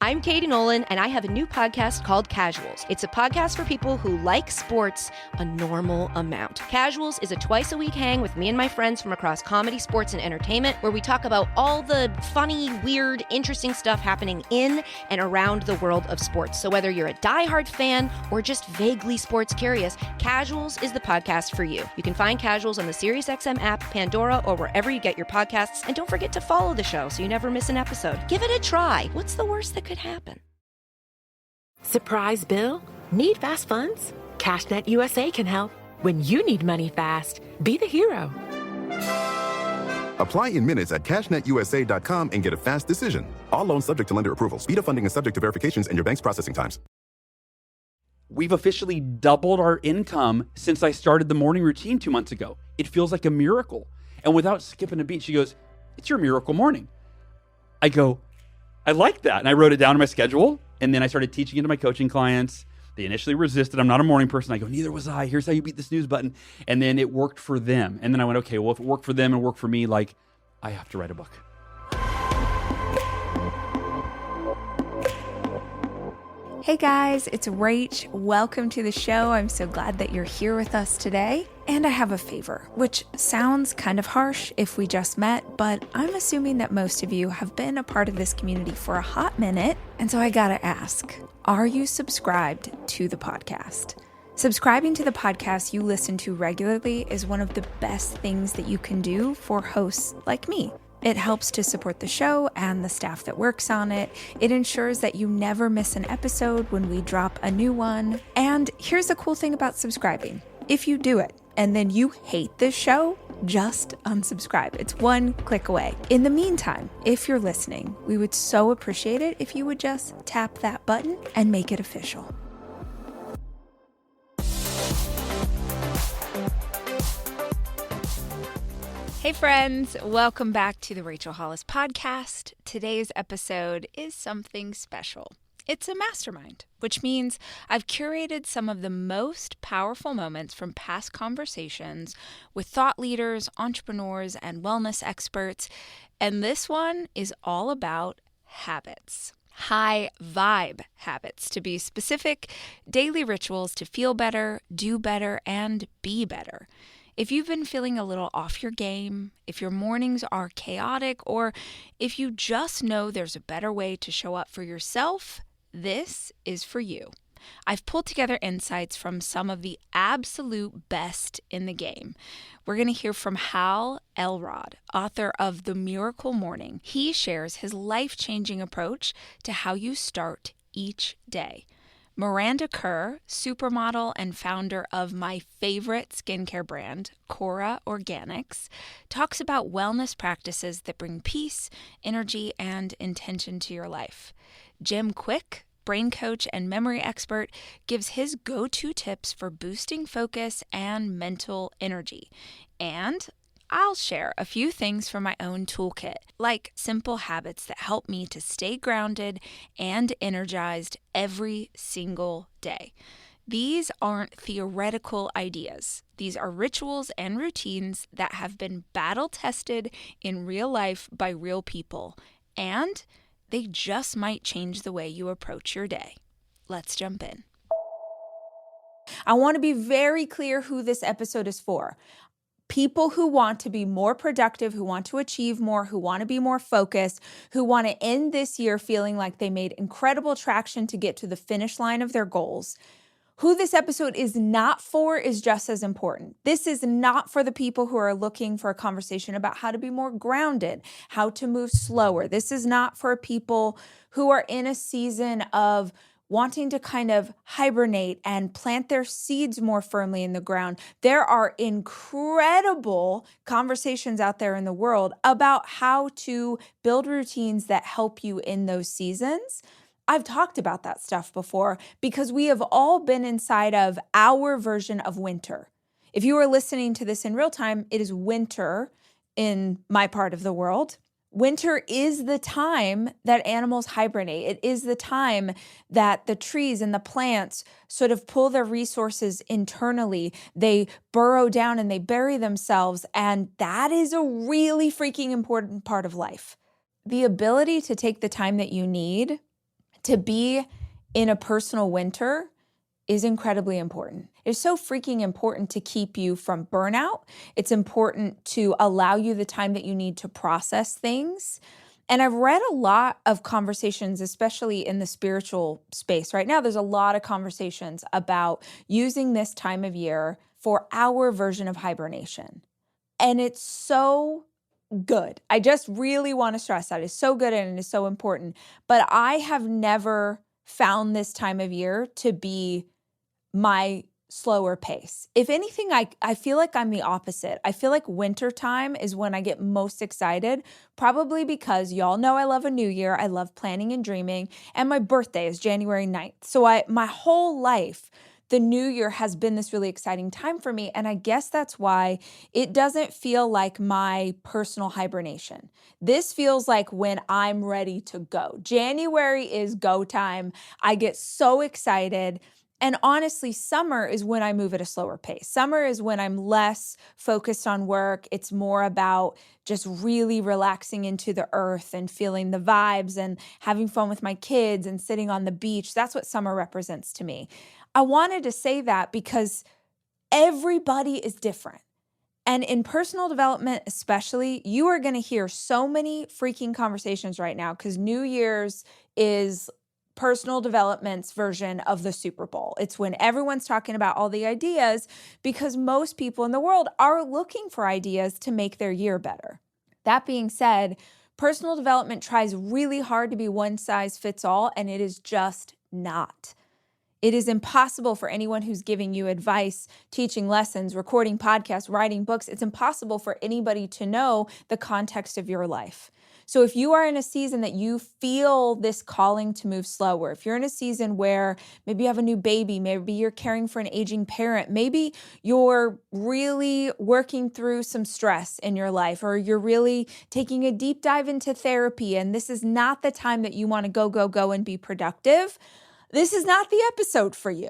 I'm Katie Nolan, and I have a new podcast called Casuals. It's a podcast for people who like sports a normal amount. Casuals is a twice-a-week hang with me and my friends from across comedy, sports, and entertainment, where we talk about all the funny, weird, interesting stuff happening in and around the world of sports. So whether you're a diehard fan or just vaguely sports curious, Casuals is the podcast for you. You can find Casuals on the SiriusXM app, Pandora, or wherever you get your podcasts. And don't forget to follow the show so you never miss an episode. Give it a try. What's the worst that could happen? Surprise bill? Need fast funds? CashNet USA can help. When you need money fast, be the hero. Apply in minutes at cashnetusa.com and get a fast decision. All loans subject to lender approval. Speed of funding is subject to verifications and your bank's processing times. We've officially doubled our income since I started the morning routine 2 months ago. It feels like a miracle. And without skipping a beat, she goes, "It's your miracle morning." I go, "I like that." And I wrote it down in my schedule. And then I started teaching it to my coaching clients. They initially resisted. I'm not a morning person. I go, "Neither was I. Here's how you beat the snooze button." And then it worked for them. And then I went, okay, well, if it worked for them and worked for me, like, I have to write a book. Hey guys, it's Rach. Welcome to the show. I'm so glad that you're here with us today. And I have a favor, which sounds kind of harsh if we just met, but I'm assuming that most of you have been a part of this community for a hot minute. And so I gotta ask, are you subscribed to the podcast? Subscribing to the podcast you listen to regularly is one of the best things that you can do for hosts like me. It helps to support the show and the staff that works on it. It ensures that you never miss an episode when we drop a new one. And here's the cool thing about subscribing. If you do it and then you hate this show, just unsubscribe. It's one click away. In the meantime, if you're listening, we would so appreciate it if you would just tap that button and make it official. Hey friends, welcome back to the Rachel Hollis podcast. Today's episode is something special. It's a mastermind, which means I've curated some of the most powerful moments from past conversations with thought leaders, entrepreneurs, and wellness experts. And this one is all about habits. High vibe habits, to be specific, daily rituals to feel better, do better, and be better. If you've been feeling a little off your game, if your mornings are chaotic, or if you just know there's a better way to show up for yourself, this is for you. I've pulled together insights from some of the absolute best in the game. We're going to hear from Hal Elrod, author of The Miracle Morning. He shares his life-changing approach to how you start each day. Miranda Kerr, supermodel and founder of my favorite skincare brand, Kora Organics, talks about wellness practices that bring peace, energy, and intention to your life. Jim Kwik, brain coach and memory expert, gives his go-to tips for boosting focus and mental energy. And I'll share a few things from my own toolkit, like simple habits that help me to stay grounded and energized every single day. These aren't theoretical ideas. These are rituals and routines that have been battle-tested in real life by real people, and they just might change the way you approach your day. Let's jump in. I want to be very clear who this episode is for. People who want to be more productive, who want to achieve more, who want to be more focused, who want to end this year feeling like they made incredible traction to get to the finish line of their goals. Who this episode is not for is just as important. This is not for the people who are looking for a conversation about how to be more grounded, how to move slower. This is not for people who are in a season of wanting to kind of hibernate and plant their seeds more firmly in the ground. There are incredible conversations out there in the world about how to build routines that help you in those seasons. I've talked about that stuff before because we have all been inside of our version of winter. If you are listening to this in real time, it is winter in my part of the world. Winter is the time that animals hibernate. It is the time that the trees and the plants sort of pull their resources internally. They burrow down and they bury themselves. And that is a really freaking important part of life. The ability to take the time that you need to be in a personal winter is incredibly important. It's so freaking important to keep you from burnout. It's important to allow you the time that you need to process things. And I've read a lot of conversations, especially in the spiritual space right now. There's a lot of conversations about using this time of year for our version of hibernation. And it's so good. I just really want to stress that. It's so good and it's so important. But I have never found this time of year to be my slower pace. If anything, I feel like I'm the opposite. I feel like wintertime is when I get most excited, probably because y'all know I love a new year. I love planning and dreaming. And my birthday is January 9th. So my whole life, the new year has been this really exciting time for me. And I guess that's why it doesn't feel like my personal hibernation. This feels like when I'm ready to go. January is go time. I get so excited. And honestly, summer is when I move at a slower pace. Summer is when I'm less focused on work. It's more about just really relaxing into the earth and feeling the vibes and having fun with my kids and sitting on the beach. That's what summer represents to me. I wanted to say that because everybody is different. And in personal development especially, you are going to hear so many freaking conversations right now because New Year's is personal development's version of the Super Bowl. It's when everyone's talking about all the ideas because most people in the world are looking for ideas to make their year better. That being said, personal development tries really hard to be one size fits all, and it is just not. It is impossible for anyone who's giving you advice, teaching lessons, recording podcasts, writing books. It's impossible for anybody to know the context of your life. So if you are in a season that you feel this calling to move slower, if you're in a season where maybe you have a new baby, maybe you're caring for an aging parent, maybe you're really working through some stress in your life, or you're really taking a deep dive into therapy, and this is not the time that you want to go and be productive, this is not the episode for you.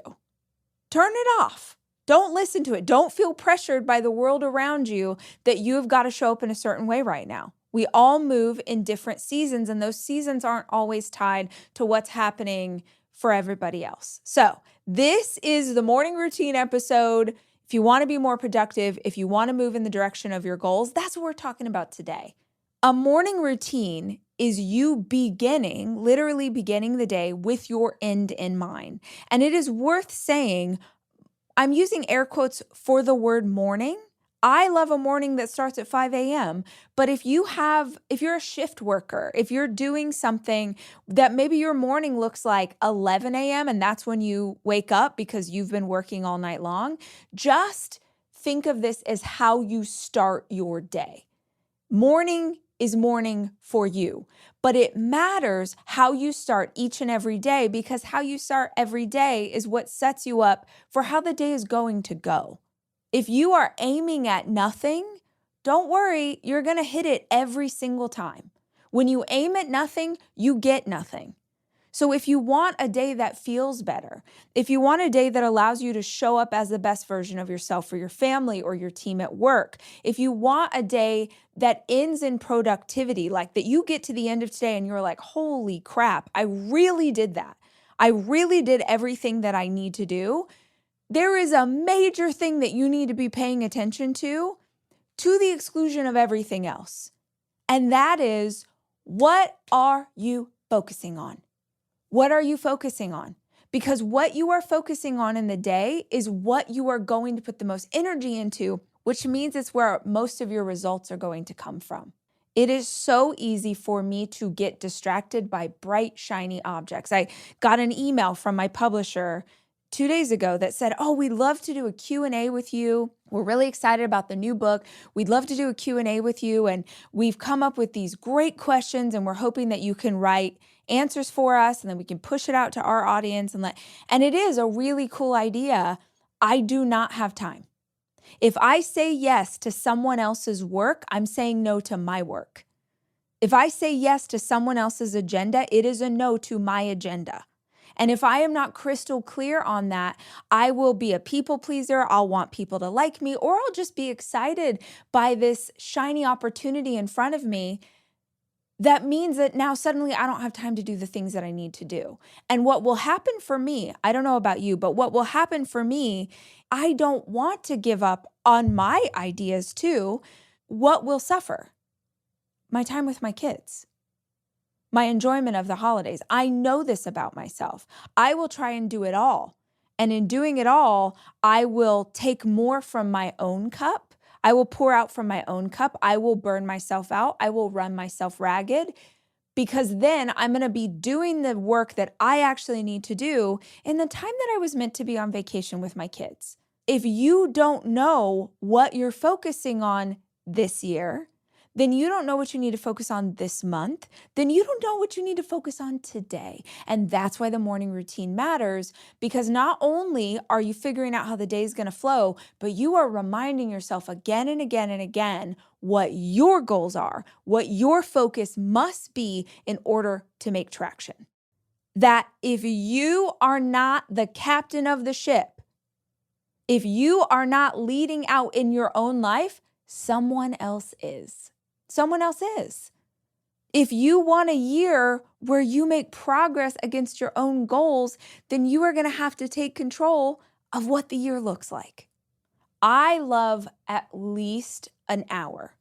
Turn it off. Don't listen to it. Don't feel pressured by the world around you that you have got to show up in a certain way right now. We all move in different seasons, and those seasons aren't always tied to what's happening for everybody else. So this is the morning routine episode. If you want to be more productive, if you want to move in the direction of your goals, that's what we're talking about today. A morning routine is you literally beginning the day with your end in mind. And it is worth saying, I'm using air quotes for the word morning. I love a morning that starts at 5 a.m. But if you're a shift worker, if you're doing something that maybe your morning looks like 11 a.m. and that's when you wake up because you've been working all night long, just think of this as how you start your day. Morning is morning for you, but it matters how you start each and every day because how you start every day is what sets you up for how the day is going to go. If you are aiming at nothing, don't worry, you're going to hit it every single time. When you aim at nothing, you get nothing. So if you want a day that feels better, if you want a day that allows you to show up as the best version of yourself for your family or your team at work, if you want a day that ends in productivity, like that you get to the end of today and you're like, holy crap, I really did that. I really did everything that I need to do. There is a major thing that you need to be paying attention to the exclusion of everything else. And that is, what are you focusing on? What are you focusing on? Because what you are focusing on in the day is what you are going to put the most energy into, which means it's where most of your results are going to come from. It is so easy for me to get distracted by bright, shiny objects. I got an email from my publisher 2 days ago that said, we'd love to do a Q&A with you. We're really excited about the new book. We'd love to do a Q&A with you. And we've come up with these great questions and we're hoping that you can write answers for us and then we can push it out to our audience. And it is a really cool idea. I do not have time. If I say yes to someone else's work, I'm saying no to my work. If I say yes to someone else's agenda, it is a no to my agenda. And if I am not crystal clear on that, I will be a people pleaser. I'll want people to like me, or I'll just be excited by this shiny opportunity in front of me. that means that now suddenly I don't have time to do the things that I need to do. And what will happen for me, I don't know about you, but what will happen for me, I don't want to give up on my ideas too. What will suffer? My time with my kids, my enjoyment of the holidays. I know this about myself. I will try and do it all. And in doing it all, I will take more from my own cup. I will pour out from my own cup. I will burn myself out. I will run myself ragged, because then I'm going to be doing the work that I actually need to do in the time that I was meant to be on vacation with my kids. If you don't know what you're focusing on this year, then you don't know what you need to focus on this month. Then you don't know what you need to focus on today. And that's why the morning routine matters, because not only are you figuring out how the day is going to flow, but you are reminding yourself again and again and again what your goals are, what your focus must be in order to make traction. That if you are not the captain of the ship, if you are not leading out in your own life, someone else is. Someone else is. If you want a year where you make progress against your own goals, then you are going to have to take control of what the year looks like. I love at least an hour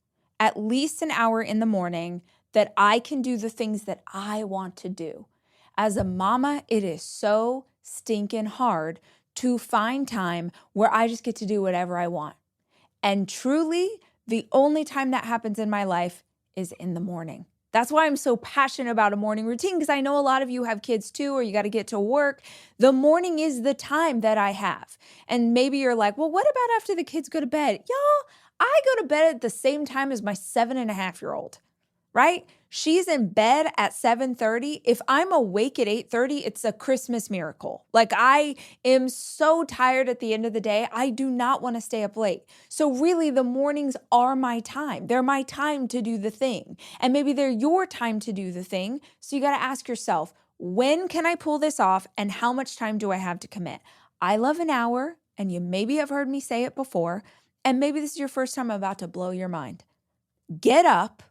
in the morning that I can do the things that I want to do. As a mama, it is so stinking hard to find time where I just get to do whatever I want. And truly, the only time that happens in my life is in the morning. That's why I'm so passionate about a morning routine, because I know a lot of you have kids too, or you got to get to work. The morning is the time that I have. And maybe you're like, well, what about after the kids go to bed? Y'all, I go to bed at the same time as my 7.5-year-old, right? She's in bed at 7:30. If I'm awake at 8:30, it's a Christmas miracle. Like, I am so tired at the end of the day. I do not want to stay up late. So really, the mornings are my time. They're my time to do the thing. And maybe they're your time to do the thing. So you got to ask yourself, when can I pull this off and how much time do I have to commit? I love an hour, and you maybe have heard me say it before, and maybe this is your first time I'm about to blow your mind. Get up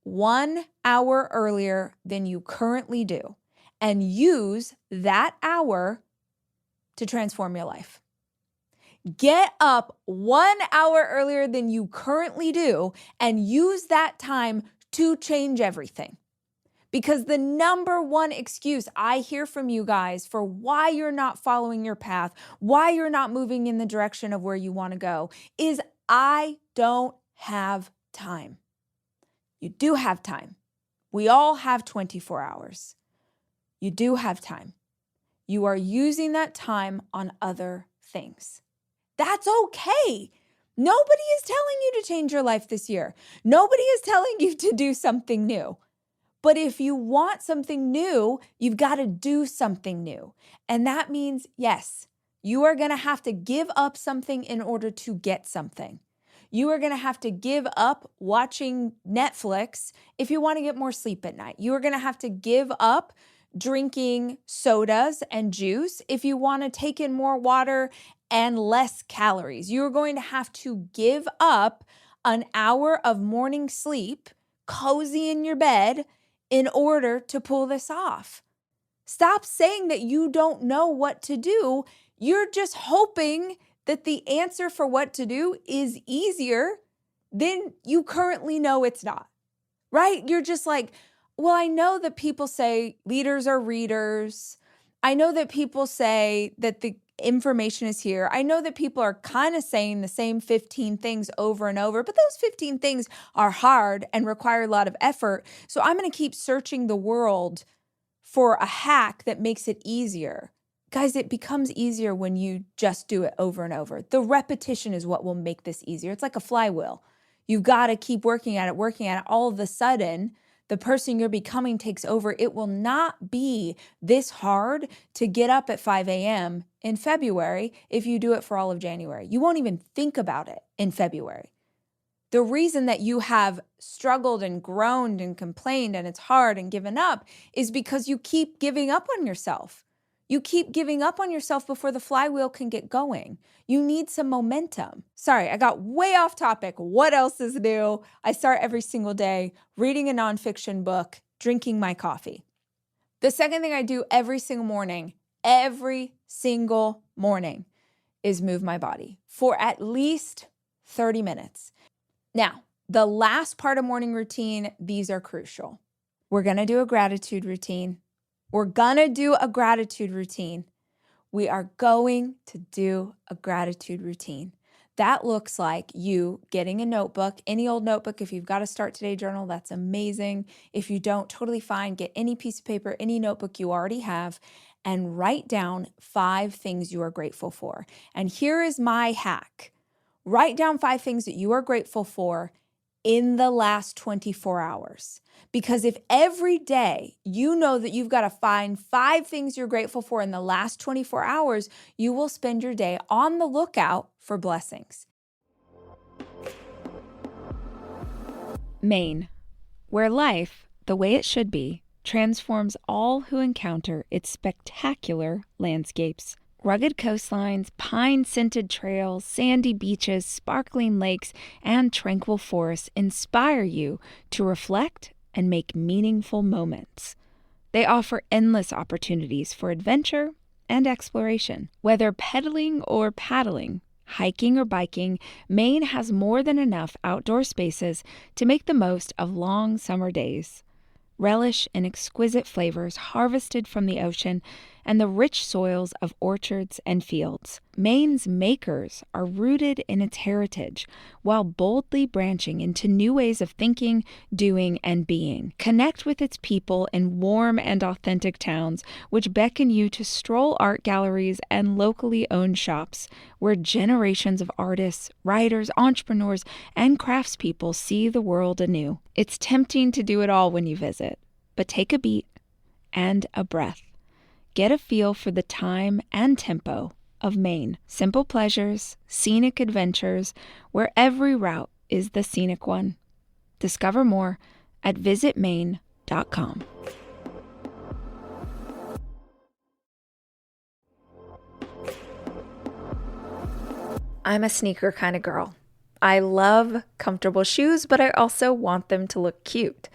1 hour earlier than you currently do, and use that hour to transform your life. Get up 1 hour earlier than you currently do and use that time to change everything. Because the number one excuse I hear from you guys for why you're not following your path, why you're not moving in the direction of where you want to go, is I don't have time. You do have time. We all have 24 hours. You do have time. You are using that time on other things. That's okay. Nobody is telling you to change your life this year. Nobody is telling you to do something new. But if you want something new, you've got to do something new. And that means, yes, you are going to have to give up something in order to get something. You are going to have to give up watching Netflix if you want to get more sleep at night. You are going to have to give up drinking sodas and juice if you want to take in more water and less calories. You are going to have to give up an hour of morning sleep, cozy in your bed, in order to pull this off. Stop saying that you don't know what to do. You're just hoping that the answer for what to do is easier than you currently know it's not, right? You're just like, well, I know that people say leaders are readers. I know that people say that the information is here. I know that people are kind of saying the same 15 things over and over, but those 15 things are hard and require a lot of effort. So I'm going to keep searching the world for a hack that makes it easier. Guys, it becomes easier when you just do it over and over. The repetition is what will make this easier. It's like a flywheel. You've got to keep working at it. All of a sudden, the person you're becoming takes over. It will not be this hard to get up at 5 a.m. in February if you do it for all of January. You won't even think about it in February. The reason that you have struggled and groaned and complained and it's hard and given up is because you keep giving up on yourself. You keep giving up on yourself before the flywheel can get going. You need some momentum. Sorry, I got way off topic. What else is new? I start every single day reading a nonfiction book, drinking my coffee. The second thing I do every single morning, is move my body for at least 30 minutes. Now, the last part of morning routine, these are crucial. We're going to do a gratitude routine. We are going to do a gratitude routine. That looks like you getting a notebook, any old notebook. If you've got a Start Today journal, that's amazing. If you don't, totally fine. Get any piece of paper, any notebook you already have, and write down 5 things you are grateful for. And here is my hack. Write down 5 things that you are grateful for in the last 24 hours. Because if every day you know that you've got to find 5 things you're grateful for in the last 24 hours, you will spend your day on the lookout for blessings. Maine, where life, the way it should be, transforms all who encounter its spectacular landscapes. Rugged coastlines, pine-scented trails, sandy beaches, sparkling lakes, and tranquil forests inspire you to reflect and make meaningful moments. They offer endless opportunities for adventure and exploration. Whether pedaling or paddling, hiking or biking, Maine has more than enough outdoor spaces to make the most of long summer days. Relish in exquisite flavors harvested from the ocean and the rich soils of orchards and fields. Maine's makers are rooted in its heritage while boldly branching into new ways of thinking, doing, and being. Connect with its people in warm and authentic towns, which beckon you to stroll art galleries and locally owned shops where generations of artists, writers, entrepreneurs, and craftspeople see the world anew. It's tempting to do it all when you visit, but take a beat and a breath. Get a feel for the time and tempo of Maine. Simple pleasures, scenic adventures, where every route is the scenic one. Discover more at visitmaine.com. I'm a sneaker kind of girl. I love comfortable shoes, but I also want them to look cute.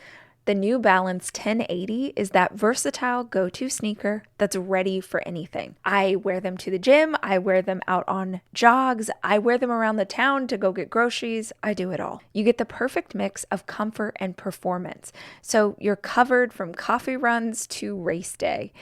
The New Balance 1080 is that versatile go-to sneaker that's ready for anything. I wear them to the gym, I wear them out on jogs, I wear them around the town to go get groceries, I do it all. You get the perfect mix of comfort and performance, so you're covered from coffee runs to race day.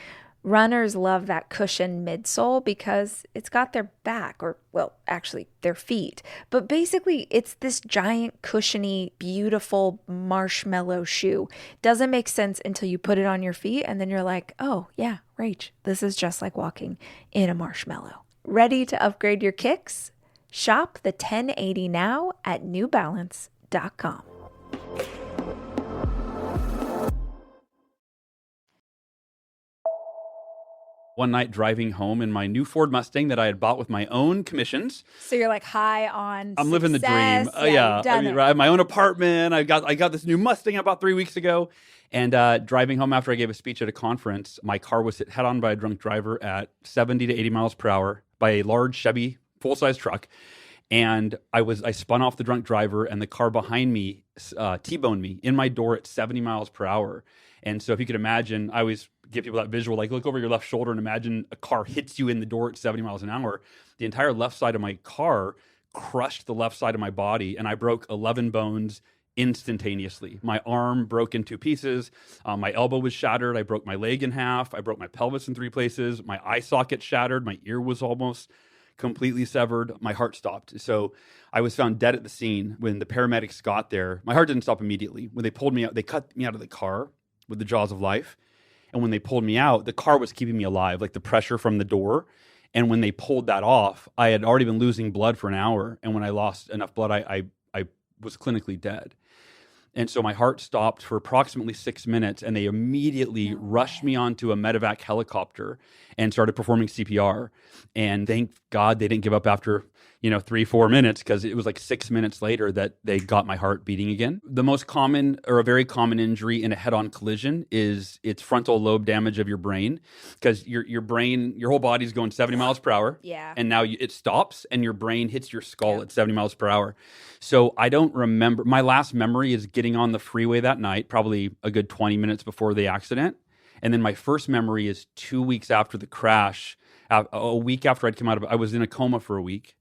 Runners love that cushioned midsole because it's got their back, or well, actually their feet. But basically it's this giant cushiony, beautiful marshmallow shoe. Doesn't make sense until you put it on your feet and then you're like, oh yeah, Rach, this is just like walking in a marshmallow. Ready to upgrade your kicks? Shop the 1080 now at newbalance.com. One night driving home in my new Ford Mustang that I had bought with my own commissions. So you're like high on I'm living the dream. Yeah. I have my own apartment. I got this new Mustang about 3 weeks ago. And driving home after I gave a speech at a conference, my car was hit head on by a drunk driver at 70 to 80 miles per hour by a large Chevy full-size truck. And I spun off the drunk driver, and the car behind me T-boned me in my door at 70 miles per hour. And so if you could imagine, I always give people that visual, like look over your left shoulder and imagine a car hits you in the door at 70 miles an hour. The entire left side of my car crushed the left side of my body, and I broke 11 bones instantaneously. My arm broke in 2 pieces. My elbow was shattered. I broke my leg in half. I broke my pelvis in 3 places. My eye socket shattered. My ear was almost completely severed. My heart stopped. So I was found dead at the scene. When the paramedics got there, my heart didn't stop immediately. When they pulled me out, they cut me out of the car with the jaws of life. And when they pulled me out, the car was keeping me alive, like the pressure from the door. And when they pulled that off, I had already been losing blood for an hour. And when I lost enough blood, I was clinically dead. And so my heart stopped for approximately 6 minutes, and they immediately rushed me onto a medevac helicopter and started performing CPR. And thank God they didn't give up after 3-4 minutes, because it was like 6 minutes later that they got my heart beating again. The most common, or a very common injury in a head-on collision, is it's frontal lobe damage of your brain, because your brain, your whole body's going 70 miles per hour. Yeah. And now it stops and your brain hits your skull at 70 miles per hour. So I don't remember. My last memory is getting on the freeway that night, probably a good 20 minutes before the accident. And then my first memory is 2 weeks after the crash, a week after I'd come out of it. I was in a coma for a week.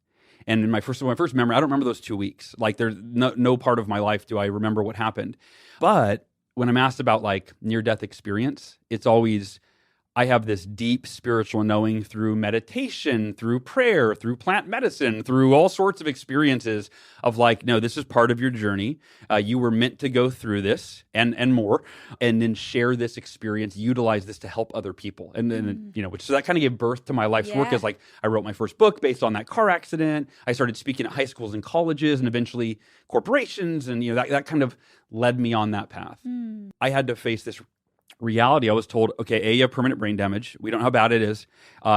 And in my first memory, I don't remember those 2 weeks. Like, there's no part of my life do I remember what happened. But when I'm asked about like near-death experience, it's always, I have this deep spiritual knowing through meditation, through prayer, through plant medicine, through all sorts of experiences of like, no, this is part of your journey. You were meant to go through this and more, and then share this experience, utilize this to help other people. And then, so that kind of gave birth to my life's work. Is like, I wrote my first book based on that car accident. I started speaking at high schools and colleges and eventually corporations. And, that kind of led me on that path. I had to face this reality. I was told, okay, you have permanent brain damage. We don't know how bad it is.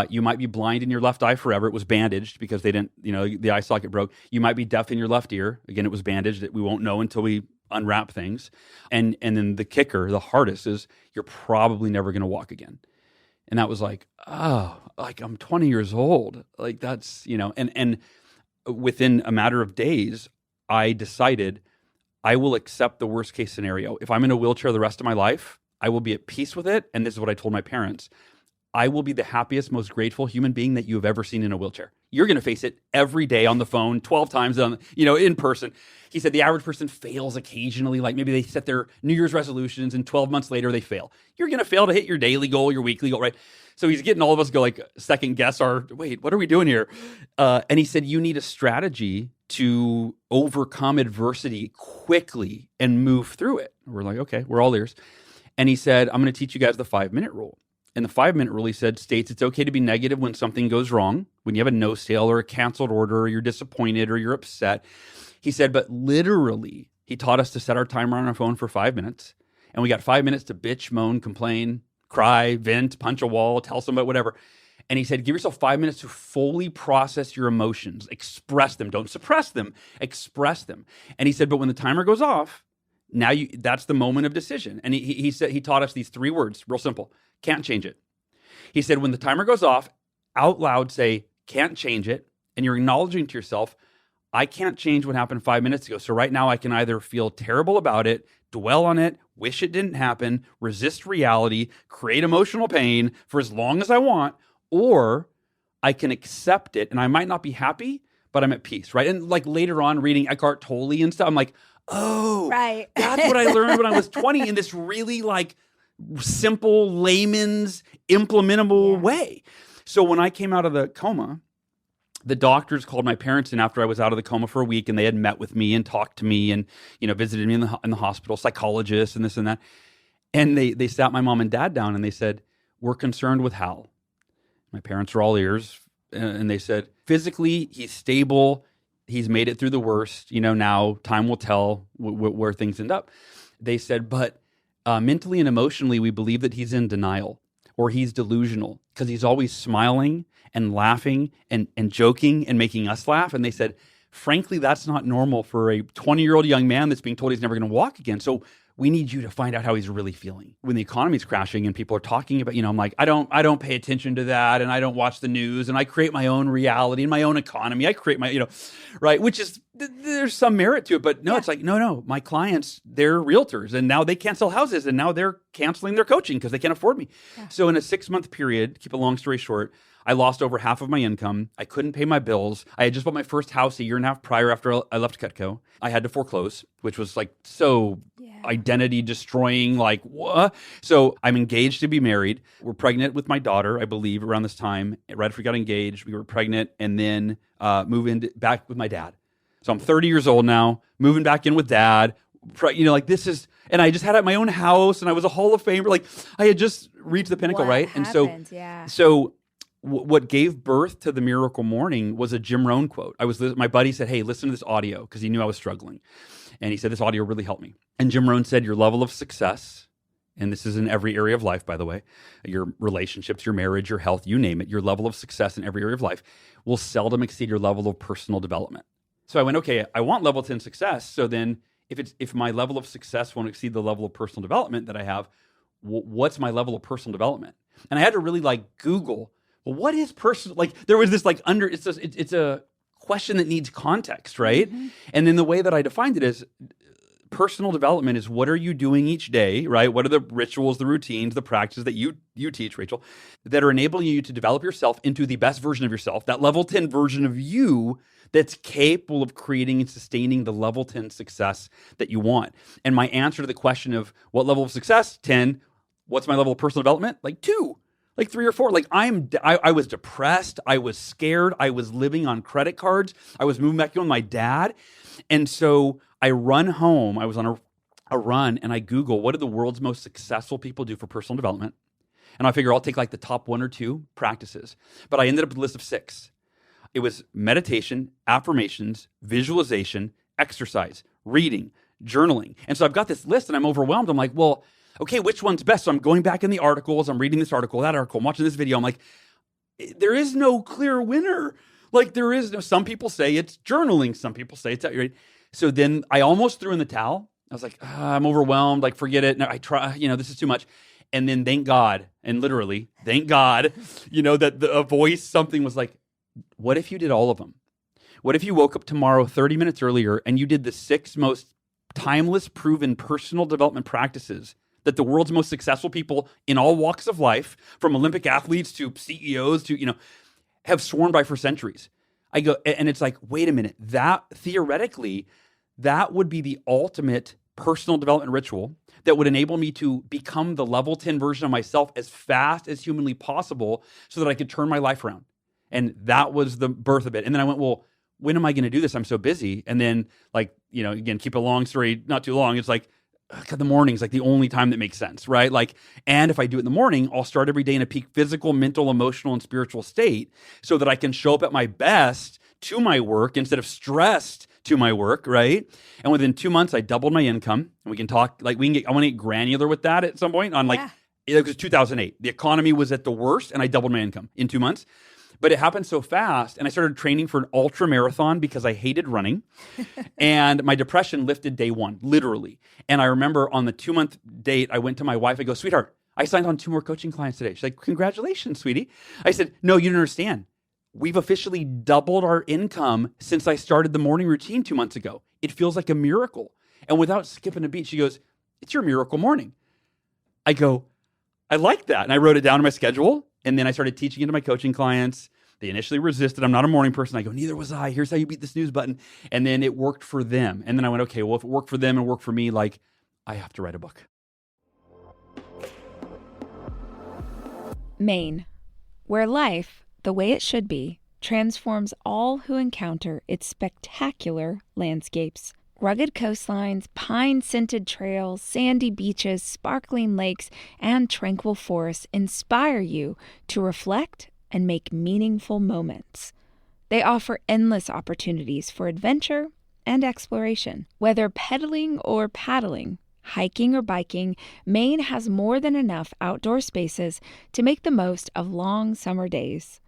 You might be blind in your left eye forever. It was bandaged because they didn't, the eye socket broke. You might be deaf in your left ear. Again, it was bandaged. That we won't know until we unwrap things. And then the kicker, the hardest, is you're probably never going to walk again. And that was like, like I'm 20 years old. Like that's, and within a matter of days, I decided I will accept the worst case scenario. If I'm in a wheelchair the rest of my life, I will be at peace with it. And this is what I told my parents. I will be the happiest, most grateful human being that you have ever seen in a wheelchair. You're going to face it every day on the phone, 12 times in person. He said the average person fails occasionally. Like maybe they set their New Year's resolutions and 12 months later they fail. You're going to fail to hit your daily goal, your weekly goal, right? So he's getting all of us go like second guess wait, what are we doing here? And he said, you need a strategy to overcome adversity quickly and move through it. We're like, okay, we're all ears. And he said, I'm going to teach you guys the 5-minute rule. And the 5-minute rule, he said, states it's okay to be negative when something goes wrong, when you have a no sale or a canceled order, or you're disappointed or you're upset. He said, but literally, he taught us to set our timer on our phone for 5 minutes. And we got 5 minutes to bitch, moan, complain, cry, vent, punch a wall, tell somebody, whatever. And he said, give yourself 5 minutes to fully process your emotions, express them. Don't suppress them, express them. And he said, but when the timer goes off, now that's the moment of decision. And he said, he taught us these 3 words, real simple. Can't change it. He said, when the timer goes off, out loud say, can't change it. And you're acknowledging to yourself, I can't change what happened 5 minutes ago. So right now I can either feel terrible about it, dwell on it, wish it didn't happen, resist reality, create emotional pain for as long as I want, or I can accept it. And I might not be happy, but I'm at peace, right? And like later on reading Eckhart Tolle and stuff, I'm like, oh, right. That's what I learned when I was 20 in this really like simple, layman's, implementable way. So when I came out of the coma, the doctors called my parents in after I was out of the coma for a week, and they had met with me and talked to me and, visited me in the hospital, psychologists and this and that. And they sat my mom and dad down and they said, we're concerned with Hal. My parents were all ears. And they said, physically, he's stable. He's made it through the worst. Now time will tell where things end up. They said, but mentally and emotionally, we believe that he's in denial or he's delusional because he's always smiling and laughing and joking and making us laugh. And they said, frankly, that's not normal for a 20-year-old young man that's being told he's never going to walk again. So we need you to find out how he's really feeling. When the economy's crashing and people are talking about, I'm like, I don't pay attention to that, and I don't watch the news, and I create my own reality and my own economy. I create my, right, which is, there's some merit to it, but no, It's like, no, my clients, they're realtors, and now they can't sell houses, and now they're canceling their coaching because they can't afford me. Yeah. So in a 6-month period, keep a long story short, I lost over half of my income. I couldn't pay my bills. I had just bought my first house a year and a half prior after I left Cutco. I had to foreclose, which was like so identity destroying, like what? So I'm engaged to be married. We're pregnant with my daughter, I believe, around this time. Right after we got engaged, we were pregnant and then back with my dad. So I'm 30 years old now, moving back in with dad. This is, and I just had my own house and I was a Hall of Famer. Like I had just reached the pinnacle, right? Happened? So what gave birth to the Miracle Morning was a Jim Rohn quote. My buddy said, hey, listen to this audio, because he knew I was struggling. And he said, this audio really helped me. And Jim Rohn said, your level of success, and this is in every area of life, by the way, your relationships, your marriage, your health, you name it, your level of success in every area of life will seldom exceed your level of personal development. So I went, okay, I want level 10 success. So then if my level of success won't exceed the level of personal development that I have, what's my level of personal development? And I had to really Google, well, what is personal? There was this it's a question that needs context, right? Mm-hmm. And then the way that I defined it is personal development is what are you doing each day, right? What are the rituals, the routines, the practices that you teach, Rachel, that are enabling you to develop yourself into the best version of yourself, that level 10 version of you that's capable of creating and sustaining the level 10 success that you want. And my answer to the question of what level of success, 10, what's my level of personal development? 2, 3 or 4. I was depressed. I was scared. I was living on credit cards. I was moving back in with my dad. And so I run home. I was on a run and I Google, what do the world's most successful people do for personal development? And I figure I'll take the top 1 or 2 practices. But I ended up with a list of 6. It was meditation, affirmations, visualization, exercise, reading, journaling. And so I've got this list and I'm overwhelmed. I'm like, well, okay, which one's best? So I'm going back in the articles. I'm reading this article, that article. I'm watching this video. I'm like, there is no clear winner. There is no, some people say it's journaling. Some people say it's, right? So then I almost threw in the towel. I was like, I'm overwhelmed. Forget it. No, I try, this is too much. And then thank God, and literally, thank God, that a voice, something was like, what if you did all of them? What if you woke up tomorrow 30 minutes earlier and you did the 6 most timeless, proven personal development practices that the world's most successful people in all walks of life, from Olympic athletes to CEOs to, have sworn by for centuries? I go, and it's wait a minute, that theoretically, that would be the ultimate personal development ritual that would enable me to become the level 10 version of myself as fast as humanly possible so that I could turn my life around. And that was the birth of it. And then I went, well, when am I going to do this? I'm so busy. And then again, keep a long story, not too long. It's the morning's the only time that makes sense, right? And if I do it in the morning, I'll start every day in a peak physical, mental, emotional, and spiritual state so that I can show up at my best to my work instead of stressed to my work, right? And within 2 months, I doubled my income. And we can talk, I want to get granular with that at some point on it was 2008. The economy was at the worst and I doubled my income in 2 months. But it happened so fast, and I started training for an ultra marathon because I hated running, and my depression lifted day 1, literally. And I remember on the 2-month date, I went to my wife. I go, sweetheart, I signed on 2 more coaching clients today. She's like, congratulations, sweetie. I said, no, you don't understand. We've officially doubled our income since I started the morning routine 2 months ago. It feels like a miracle. And without skipping a beat, she goes, it's your miracle morning. I go, I like that. And I wrote it down in my schedule. And then I started teaching it to my coaching clients. They initially resisted. I'm not a morning person. I go, neither was I. Here's how you beat the snooze button. And then it worked for them. And then I went, okay, well, if it worked for them and worked for me, I have to write a book. Maine, where life, the way it should be, transforms all who encounter its spectacular landscapes. Rugged coastlines, pine-scented trails, sandy beaches, sparkling lakes, and tranquil forests inspire you to reflect and make meaningful moments. They offer endless opportunities for adventure and exploration. Whether pedaling or paddling, hiking or biking, Maine has more than enough outdoor spaces to make the most of long summer days.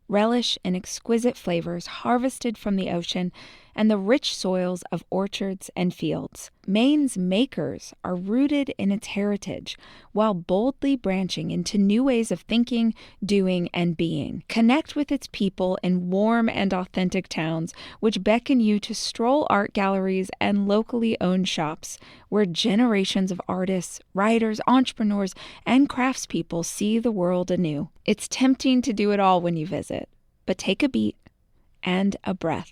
Relish in exquisite flavors harvested from the ocean and the rich soils of orchards and fields. Maine's makers are rooted in its heritage while boldly branching into new ways of thinking, doing, and being. Connect with its people in warm and authentic towns, which beckon you to stroll art galleries and locally owned shops, where generations of artists, writers, entrepreneurs, and craftspeople see the world anew. It's tempting to do it all when you visit, but take a beat and a breath.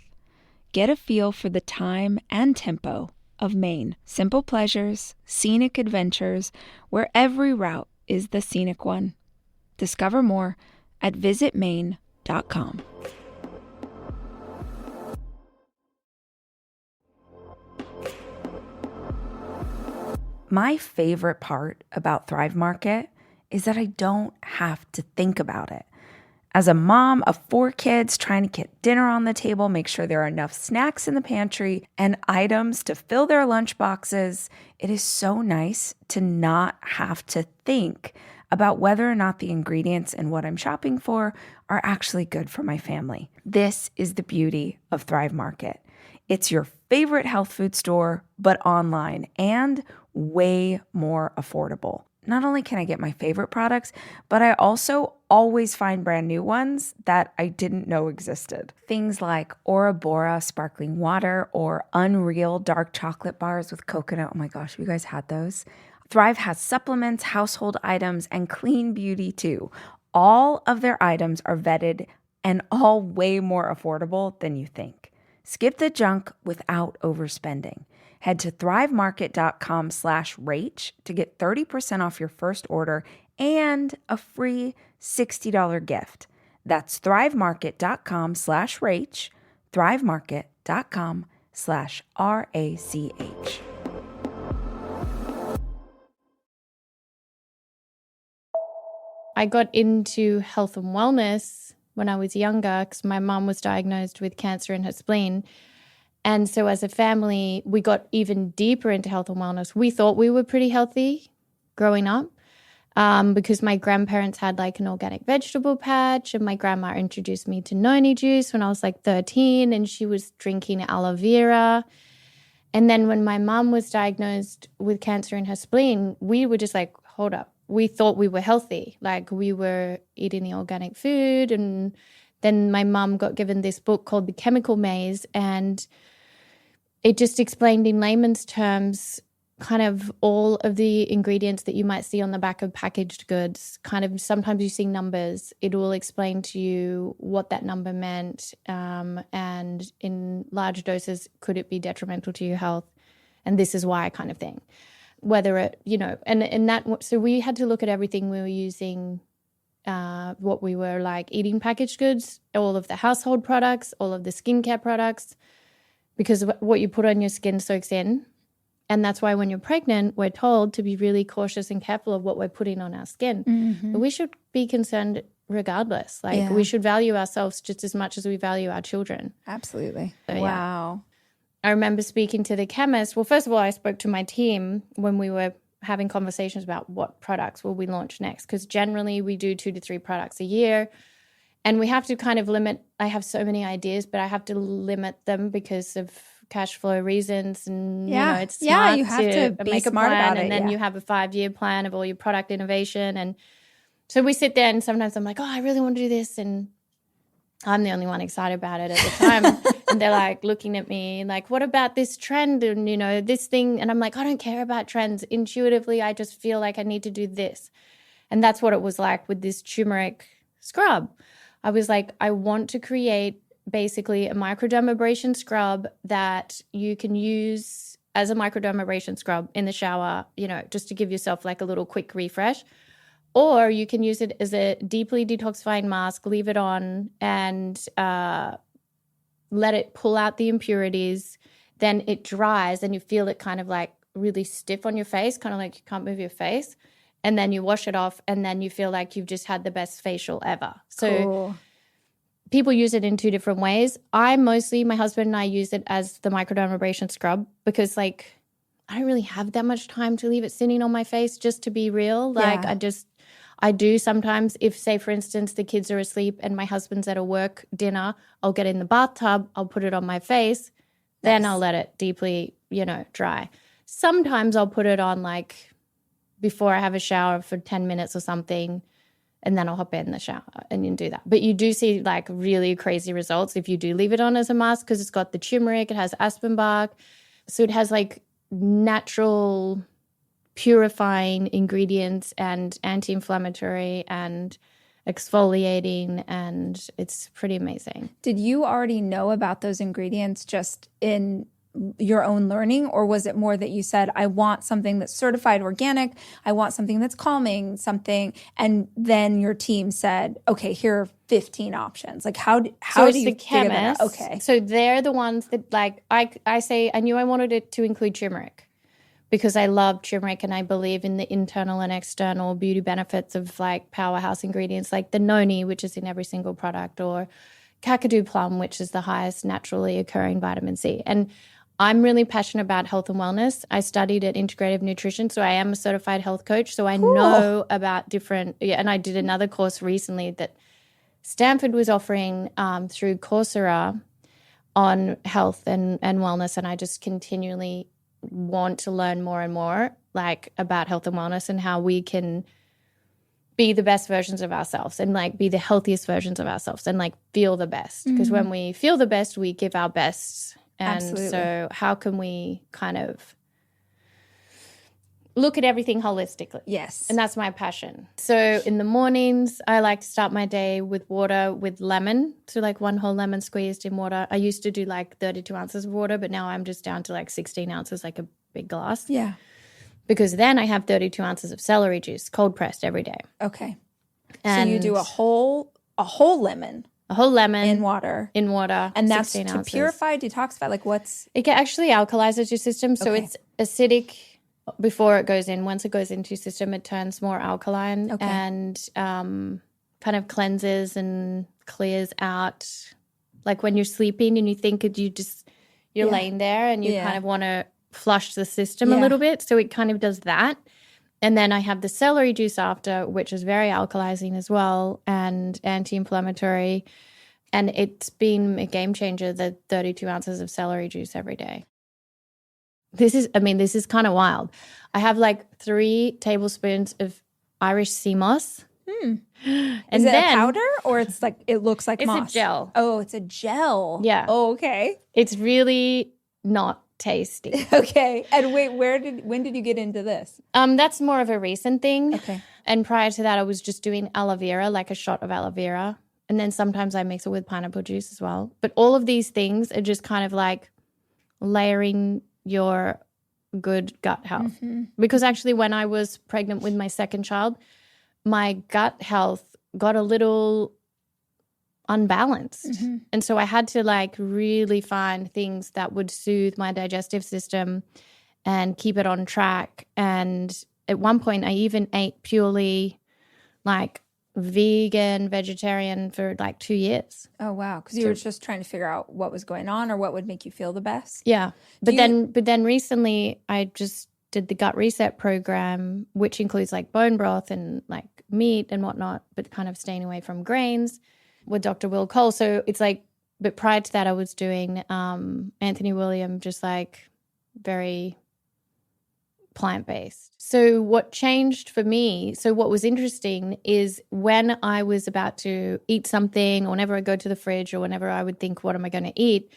Get a feel for the time and tempo of Maine. Simple pleasures, scenic adventures, where every route is the scenic one. Discover more at visitmaine.com. My favorite part about Thrive Market is that I don't have to think about it. As a mom of 4 kids trying to get dinner on the table, make sure there are enough snacks in the pantry and items to fill their lunch boxes, it is so nice to not have to think about whether or not the ingredients in what I'm shopping for are actually good for my family. This is the beauty of Thrive Market. It's your favorite health food store, but online and way more affordable. Not only can I get my favorite products, but I also always find brand new ones that I didn't know existed. Things like Ora Bora sparkling water or Unreal dark chocolate bars with coconut. Oh my gosh, have you guys had those? Thrive has supplements, household items, and clean beauty too. All of their items are vetted and all way more affordable than you think. Skip the junk without overspending. Head to thrivemarket.com/Rach to get 30% off your first order and a free $60 gift. That's thrivemarket.com/Rach, thrivemarket.com/RACH. I got into health and wellness when I was younger because my mom was diagnosed with cancer in her spleen. And so as a family, we got even deeper into health and wellness. We thought we were pretty healthy growing up because my grandparents had like an organic vegetable patch, and my grandma introduced me to noni juice when I was like 13, and she was drinking aloe vera. And then when my mom was diagnosed with cancer in her spleen, we were just like, hold up. We thought we were healthy, like we were eating the organic food. And then my mom got given this book called The Chemical Maze, and it just explained in layman's terms kind of all of the ingredients that you might see on the back of packaged goods. Kind of sometimes you see numbers. It will explain to you what that number meant, and in large doses, could it be detrimental to your health? And this is why, kind of thing. Whether it, and that, so we had to look at everything we were using, what we were like eating packaged goods, all of the household products, all of the skincare products, because what you put on your skin soaks in. And that's why when you're pregnant, we're told to be really cautious and careful of what we're putting on our skin. Mm-hmm. But we should be concerned regardless. Like we should value ourselves just as much as we value our children. Absolutely. So, wow. I remember speaking to the chemist. Well, first of all, I spoke to my team when we were having conversations about what products will we launch next, because generally we do 2 to 3 products a year, and we have to kind of limit. I have so many ideas, but I have to limit them because of cash flow reasons, and it's smart you have to be make smart a plan, about it, and then you have a 5-year plan of all your product innovation. And so we sit there, and sometimes I'm like, oh, I really want to do this, and I'm the only one excited about it at the time. And they're like looking at me like, what about this trend and, this thing? And I'm like, I don't care about trends. Intuitively, I just feel like I need to do this. And that's what it was like with this turmeric scrub. I was like, I want to create basically a microdermabrasion scrub that you can use as a microdermabrasion scrub in the shower, just to give yourself like a little quick refresh. Or you can use it as a deeply detoxifying mask, leave it on, and let it pull out the impurities. Then it dries, and you feel it kind of like really stiff on your face, kind of like you can't move your face. And then you wash it off, and then you feel like you've just had the best facial ever. So people use it in 2 different ways. My husband and I use it as the microdermabrasion scrub because like I don't really have that much time to leave it sitting on my face, just to be real. Like I do sometimes, if say for instance the kids are asleep and my husband's at a work dinner, I'll get in the bathtub, I'll put it on my face, then I'll let it deeply, dry. Sometimes I'll put it on like before I have a shower for 10 minutes or something, and then I'll hop in the shower and you do that. But you do see like really crazy results if you do leave it on as a mask, because it's got the turmeric, it has aspen bark. So it has like natural purifying ingredients and anti-inflammatory and exfoliating, and it's pretty amazing. Did you already know about those ingredients just in your own learning, or was it more that you said, I want something that's certified organic, I want something that's calming, and then your team said, okay, here are 15 options? Like how do you the figure that out? Okay. So they're the ones that like I say I knew I wanted it to include turmeric, because I love turmeric and I believe in the internal and external beauty benefits of like powerhouse ingredients like the noni, which is in every single product, or kakadu plum, which is the highest naturally occurring vitamin C. And I'm really passionate about health and wellness. I studied at Integrative Nutrition, so I am a certified health coach. So I know about different, and I did another course recently that Stanford was offering through Coursera on health and wellness, and I just continually want to learn more and more like about health and wellness and how we can be the best versions of ourselves and like be the healthiest versions of ourselves and like feel the best, because when we feel the best we give our best. And Absolutely. So how can we kind of look at everything holistically? Yes. And that's my passion. So in the mornings, I like to start my day with water with lemon. So like one whole lemon squeezed in water. I used to do like 32 ounces of water, but now I'm just down to like 16 ounces, like a big glass. Yeah. Because then I have 32 ounces of celery juice, cold pressed every day. Okay. And so you do a whole lemon a whole lemon in water. And that's 16 to ounces. Purify, detoxify, like what's... It actually alkalizes your system. So Okay. it's acidic before it goes in. Once it goes into your system, it turns more alkaline and kind of cleanses and clears out. Like when you're sleeping and you think you're laying there and you kind of want to flush the system a little bit. So it kind of does that. And then I have the celery juice after, which is very alkalizing as well and anti-inflammatory. And it's been a game changer, the 32 ounces of celery juice every day. This is kind of wild. I have like 3 tablespoons of Irish sea moss. And And is it then a powder or it's like, it looks like it's moss? a gel. Oh, it's a gel. Yeah. Oh, okay. It's really not tasty. Okay. And wait, when did you get into this? That's more of a recent thing. Okay. And prior to that, I was just doing aloe vera, like a shot of aloe vera. And then sometimes I mix it with pineapple juice as well. But all of these things are just kind of like layering your good gut health. Because actually when I was pregnant with my second child, my gut health got a little unbalanced. And so I had to like really find things that would soothe my digestive system and keep it on track. And at one point I even ate purely like vegan, vegetarian for like 2 years. Oh, wow. Because you were just trying to figure out what was going on or what would make you feel the best? Yeah. But then recently I just did the gut reset program, which includes like bone broth and like meat and whatnot, but kind of staying away from grains with Dr. Will Cole. So it's like, but prior to that I was doing Anthony William, just like very plant-based. So what changed for me, so what was interesting is when I was about to eat something or whenever I go to the fridge or whenever I would think, what am I going to eat?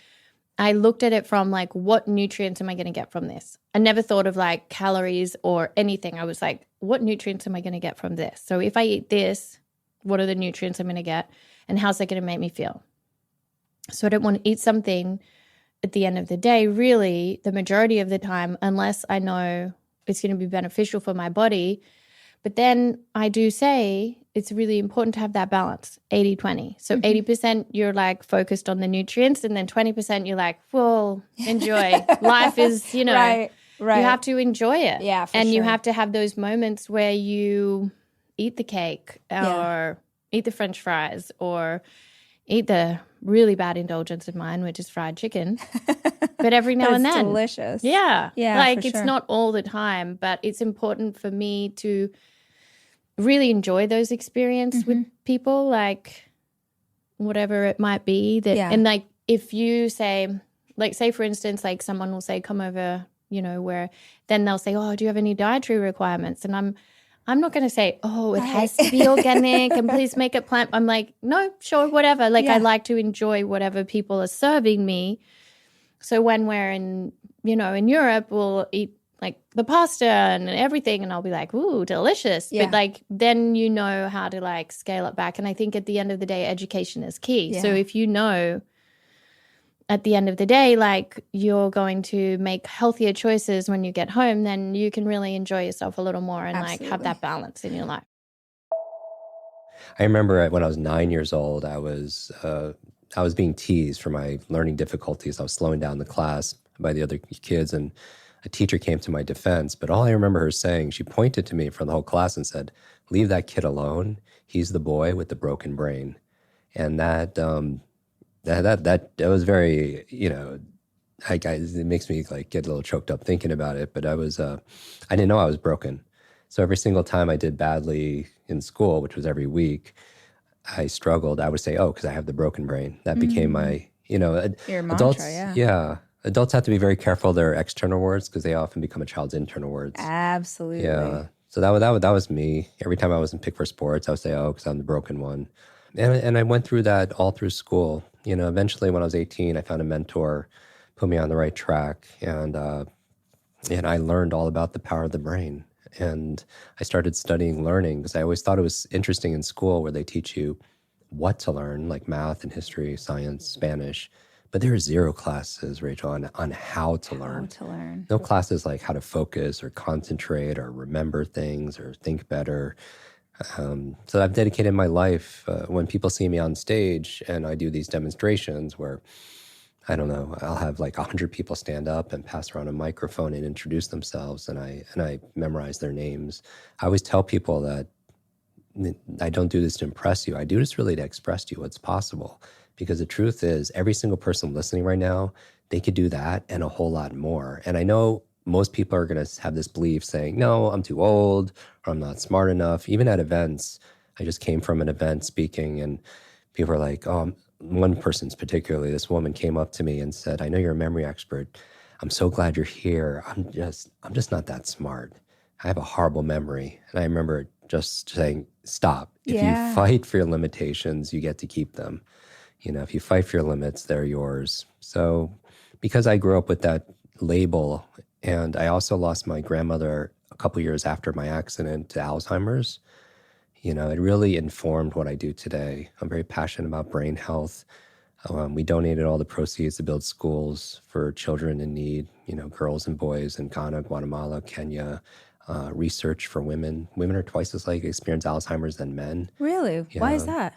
I looked at it from like, what nutrients am I going to get from this? I never thought of like calories or anything. I was like, what nutrients am I going to get from this? So if I eat this, what are the nutrients I'm going to get? And how's that going to make me feel? So I don't want to eat something at the end of the day, really, the majority of the time, unless I know it's going to be beneficial for my body. But then I do say it's really important to have that balance, 80-20. So 80% you're like focused on the nutrients and then 20% you're like, well, enjoy. Life is, Right. you have to enjoy it. Yeah, for and you sure. have to have those moments where you eat the cake or eat the French fries or eat the really bad indulgence of mine, which is fried chicken. But every now and It's then. delicious. Yeah. Yeah, Like for it's sure. not all the time, but it's important for me to really enjoy those experiences with people, like whatever it might be. And like if you say, like say for instance, like someone will say, come over, where then they'll say, oh, do you have any dietary requirements? And I'm not going to say, oh, it has to be organic and please make it plant. I'm like, no, sure, whatever. Like I like to enjoy whatever people are serving me. So when we're in Europe, we'll eat like the pasta and everything and I'll be like, ooh, delicious. Yeah. But like then you know how to like scale it back. And I think at the end of the day, education is key. Yeah. So if you know at the end of the day, like you're going to make healthier choices when you get home, then you can really enjoy yourself a little more and like have that balance in your life. I remember when I was 9 years old, I was being teased for my learning difficulties. I was slowing down the class by the other kids, and a teacher came to my defense, but all I remember her saying, she pointed to me from the whole class and said, "Leave that kid alone. He's the boy with the broken brain." And that was very, it makes me like get a little choked up thinking about it. But I didn't know I was broken. So every single time I did badly in school, which was every week, I struggled. I would say, "Oh, because I have the broken brain." That became my, Your mantra, adults. yeah. Adults have to be very careful of their external words because they often become a child's internal words. Absolutely. Yeah. So that was me. Every time I wasn't picked for sports, I would say, "Oh, because I'm the broken one." And I went through that all through school. Eventually when I was 18, I found a mentor, put me on the right track, and I learned all about the power of the brain. And I started studying learning because I always thought it was interesting in school where they teach you what to learn, like math and history, science, Spanish. But there are zero classes, Rachel, on how to learn. How to learn. No classes like how to focus or concentrate or remember things or think better. So I've dedicated my life, when people see me on stage and I do these demonstrations where, I don't know, I'll have like 100 people stand up and pass around a microphone and introduce themselves, and I memorize their names. I always tell people that I don't do this to impress you. I do this really to express to you what's possible. Because the truth is, every single person listening right now, they could do that and a whole lot more. And I know most people are going to have this belief saying, "No, I'm too old," or "I'm not smart enough." Even at events, I just came from an event speaking, and people are like, "Oh," one person's particularly, this woman came up to me and said, "I know you're a memory expert. I'm so glad you're here. I'm just not that smart. I have a horrible memory." And I remember just saying, "Stop. If you fight for your limitations, you get to keep them. If you fight for your limits, they're yours." So because I grew up with that label, and I also lost my grandmother a couple years after my accident to Alzheimer's, it really informed what I do today. I'm very passionate about brain health. We donated all the proceeds to build schools for children in need, girls and boys in Ghana, Guatemala, Kenya. Research for women. Women are twice as likely to experience Alzheimer's than men. Really? Why is that?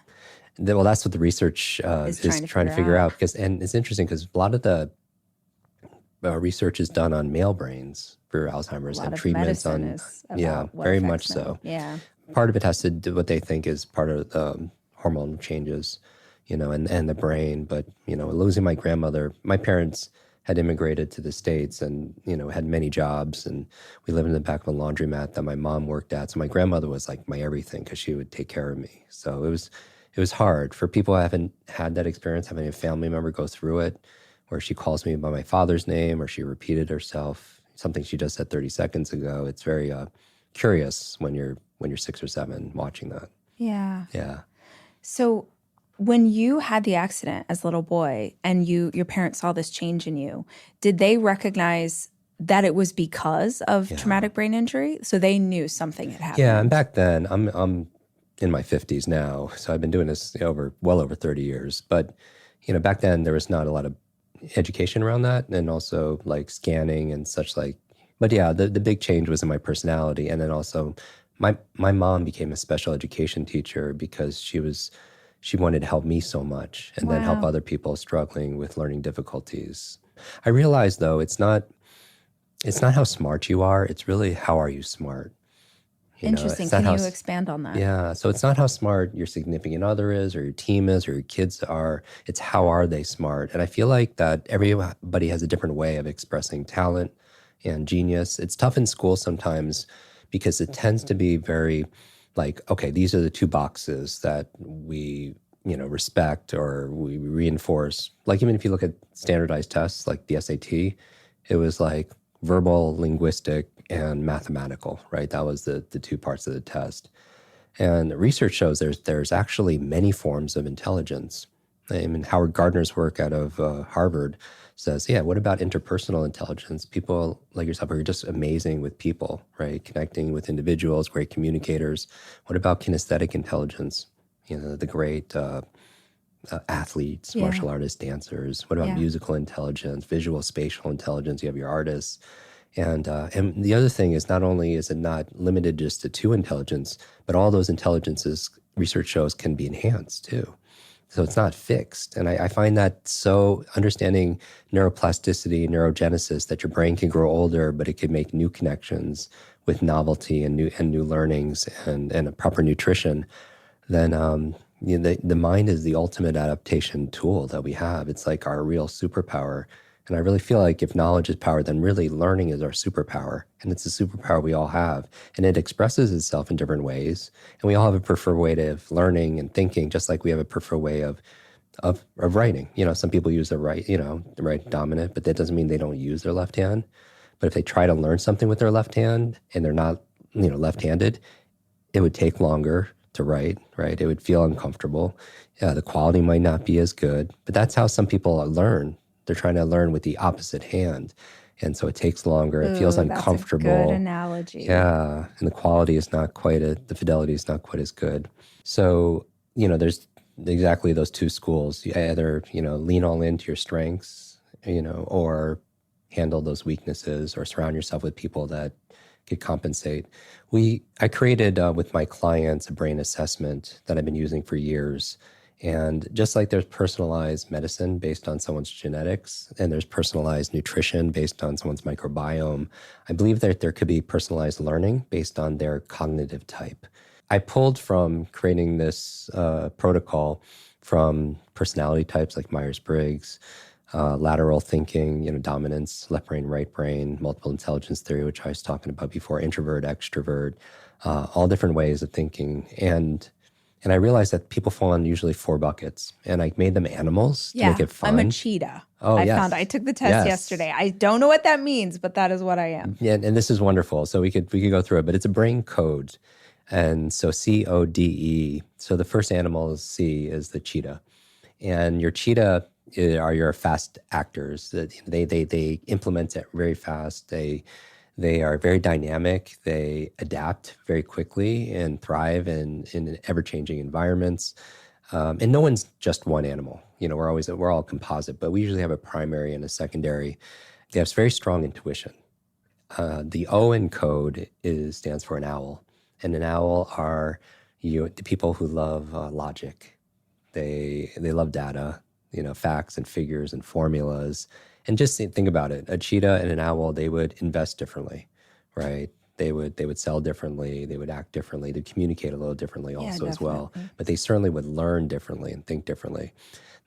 Well, that's what the research is trying to figure out. And it's interesting because a lot of the research is done on male brains for Alzheimer's and treatments on. Very much so. Yeah. Part of it has to do what they think is part of the hormonal changes, and the brain. But losing my grandmother, my parents had immigrated to the States and had many jobs, and we lived in the back of a laundromat that my mom worked at. So my grandmother was like my everything because she would take care of me. So it was hard for people who haven't had that experience, having a family member go through it, where she calls me by my father's name or she repeated herself, something she just said 30 seconds ago. It's very curious when you're 6 or 7 watching that. Yeah. Yeah. So when you had the accident as a little boy and your parents saw this change in you, did they recognize that it was because of traumatic brain injury? So they knew something had happened. Yeah, and back then, I'm in my 50s now, so I've been doing this well over 30 years. But back then there was not a lot of education around that, and also like scanning and such like. But yeah, the big change was in my personality, and then also my mom became a special education teacher because she wanted to help me so much, and then help other people struggling with learning difficulties. I realized though, it's not how smart you are, it's really how are you smart. Interesting. Can you expand on that? Yeah. So it's not how smart your significant other is or your team is or your kids are. It's how are they smart. And I feel like that everybody has a different way of expressing talent and genius. It's tough in school sometimes because it tends to be very like, okay, these are the 2 boxes that we, respect or we reinforce. Like even if you look at standardized tests like the SAT, it was like verbal, linguistic, and mathematical, right? That was the 2 parts of the test. And research shows there's actually many forms of intelligence. I mean, Howard Gardner's work out of Harvard says, what about interpersonal intelligence? People like yourself are just amazing with people, right? Connecting with individuals, great communicators. What about kinesthetic intelligence? The great athletes, martial artists, dancers. What about musical intelligence, visual, spatial intelligence? You have your artists. And the other thing is, not only is it not limited just to 2 intelligence, but all those intelligences, research shows, can be enhanced too. So it's not fixed. And I find that so understanding neuroplasticity, neurogenesis, that your brain can grow older, but it can make new connections with novelty and new learnings and a proper nutrition, then the mind is the ultimate adaptation tool that we have. It's like our real superpower. And I really feel like if knowledge is power, then really learning is our superpower. And it's a superpower we all have. And it expresses itself in different ways. And we all have a preferred way of learning and thinking, just like we have a preferred way of writing. Some people use the right dominant, but that doesn't mean they don't use their left hand. But if they try to learn something with their left hand and they're not, left-handed, it would take longer to write, right? It would feel uncomfortable. Yeah, the quality might not be as good, but that's how some people learn. They're trying to learn with the opposite hand. And so it takes longer. It feels uncomfortable. That's a good analogy. Yeah. And the quality is not quite, the fidelity is not quite as good. So, there's exactly those two schools. You either, lean all into your strengths, or handle those weaknesses, or surround yourself with people that could compensate. I created with my clients a brain assessment that I've been using for years. And just like there's personalized medicine based on someone's genetics, and there's personalized nutrition based on someone's microbiome, I believe that there could be personalized learning based on their cognitive type. I pulled from creating this protocol from personality types like Myers-Briggs, lateral thinking, dominance, left brain, right brain, multiple intelligence theory, which I was talking about before, introvert, extrovert, all different ways of thinking. And I realized that people fall in usually 4 buckets, and I made them animals to make it fun. I'm a cheetah. I took the test yesterday. I don't know what that means, but that is what I am. Yeah, and this is wonderful. So we could go through it, but it's a brain code. And so CODE. So the first animal is C, is the cheetah. And your cheetah are your fast actors. They implement it very fast. They are very dynamic. They adapt very quickly and thrive in ever-changing environments. And no one's just one animal. We're all composite, but we usually have a primary and a secondary. They have very strong intuition. The O in code stands for an owl, and an owl are the people who love logic. They love data, facts and figures and formulas. And just think about it. A cheetah and an owl, they would invest differently, right? They would sell differently. They would act differently. They'd communicate a little differently also as well. But they certainly would learn differently and think differently.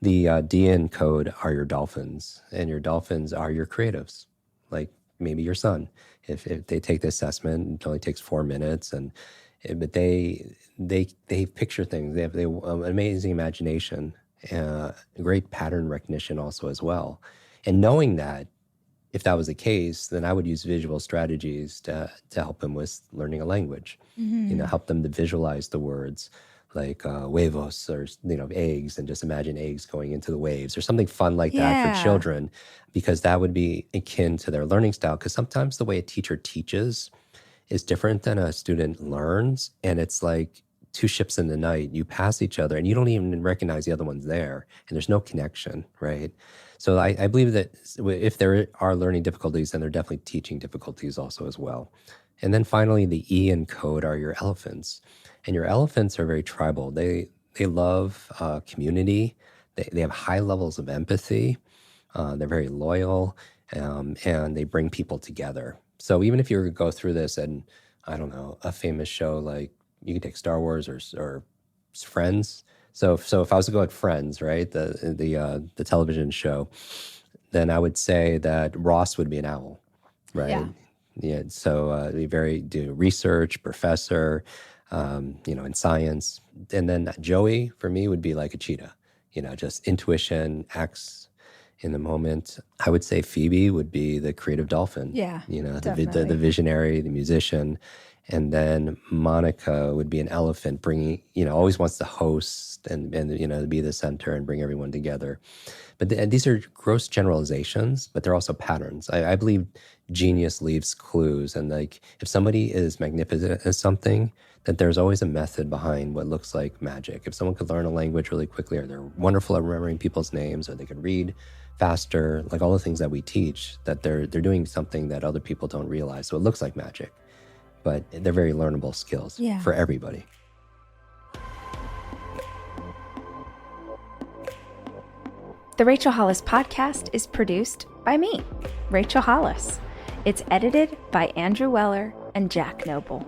The D in code are your dolphins, and your dolphins are your creatives, like maybe your son. If they take the assessment, it only takes 4 minutes, but they picture things. They have an amazing imagination, great pattern recognition also as well. And knowing that, if that was the case, then I would use visual strategies to help them with learning a language. Help them to visualize the words like huevos, or eggs, and just imagine eggs going into the waves, or something fun like that for children, because that would be akin to their learning style. Because sometimes the way a teacher teaches is different than a student learns, and it's like 2 ships in the night. You pass each other, and you don't even recognize the other one's there, and there's no connection, right? So I believe that if there are learning difficulties, then there are definitely teaching difficulties also as well. And then finally, the E in code are your elephants. And your elephants are very tribal. They love community. They have high levels of empathy. They're very loyal, and they bring people together. So even if you were to go through this and, I don't know, a famous show like, you could take Star Wars or Friends. So if I was to go at Friends, right, the television show, then I would say that Ross would be an owl, right? Yeah. So do research, professor, in science, and then Joey for me would be like a cheetah, just intuition, acts in the moment. I would say Phoebe would be the creative dolphin. Yeah, the visionary, the musician. And then Monica would be an elephant, bringing, always wants to host and be the center and bring everyone together. But these are gross generalizations, but they're also patterns. I believe genius leaves clues. And like, if somebody is magnificent at something, that there's always a method behind what looks like magic. If someone could learn a language really quickly, or they're wonderful at remembering people's names, or they could read faster, like all the things that we teach, that they're doing something that other people don't realize. So it looks like magic. But they're very learnable skills for everybody. The Rachel Hollis podcast is produced by me, Rachel Hollis. It's edited by Andrew Weller and Jack Noble.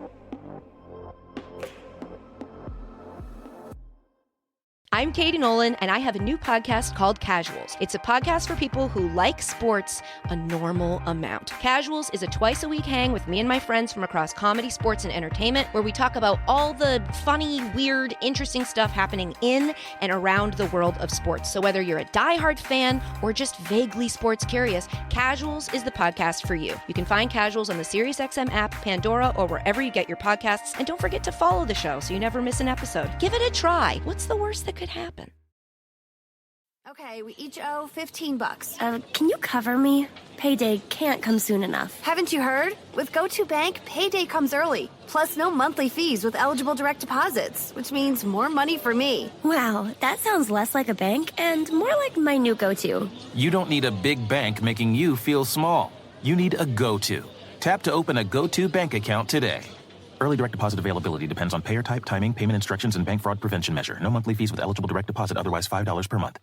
I'm Katie Nolan, and I have a new podcast called Casuals. It's a podcast for people who like sports a normal amount. Casuals is a twice-a-week hang with me and my friends from across comedy, sports, and entertainment, where we talk about all the funny, weird, interesting stuff happening in and around the world of sports. So whether you're a diehard fan or just vaguely sports curious, Casuals is the podcast for you. You can find Casuals on the SiriusXM app, Pandora, or wherever you get your podcasts. And don't forget to follow the show so you never miss an episode. Give it a try. What's the worst that could happen? Okay, we each owe $15. Can you cover me? Payday can't come soon enough. Haven't you heard? With GoToBank, payday comes early. Plus no monthly fees with eligible direct deposits, which means more money for me. Wow, that sounds less like a bank and more like my new go-to. You don't need a big bank making you feel small. You need a go-to. Tap to open a GoToBank account today. Early direct deposit availability depends on payer type, timing, payment instructions, and bank fraud prevention measure. No monthly fees with eligible direct deposit, otherwise $5 per month.